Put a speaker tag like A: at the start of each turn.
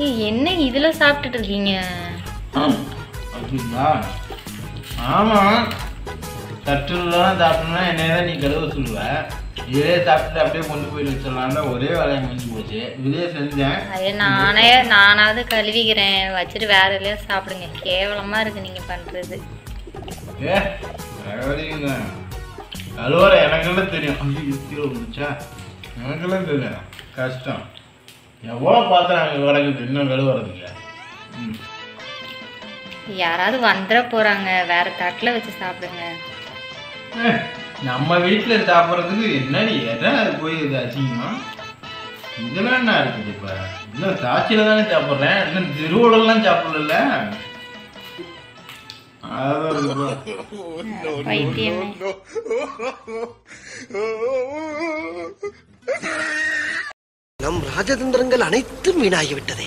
A: ஏய் என்ன இதுல சாப்பிட்டுட்டு இருக்கீங்க?
B: அப்படிங்களா? ஆமாம், தட்டுலாம் சாப்பிட்டோம்னா என்னதான் நீ கழுவ சொல்லுவ. இதே சாப்பிட்டு அப்படியே கொண்டு போய் வச்சிடலாம்னா ஒரே வேலையை முடிஞ்சு போச்சு. இதே செஞ்சேன்.
A: ஐயோ நானாவது கழுவிக்கிறேன், வச்சுட்டு வேற எதையா சாப்பிடுங்க. கேவலமா இருக்கு நீங்க பண்றது.
B: ஏ கழுவிங்க, கழுவுற எனக்கெல்லாம் தெரியும். கீழே முடிச்சா எனக்கெல்லாம் தெரியும். கஷ்டம் எவ்வளோ பாத்திரம் கிடக்குது இன்னும் கழுவுறதுங்க.
A: யாராவது வந்துட போறாங்க, வேற தட்டுல வச்சு சாப்பிடுங்க.
B: நம்ம வீட்டில் சாப்பிட்றதுக்கு என்னடி எதாவது போய் இது அசிங்கமா? இதெல்லாம் என்ன இருக்குது? இப்போ இன்னும் சாட்சியில் தானே சாப்பிட்றேன், இன்னும் திருவிழெல்லாம் சாப்பிடல.
C: நம் ராஜதந்திரங்கள் அனைத்தும் வீணாகிவிட்டதே.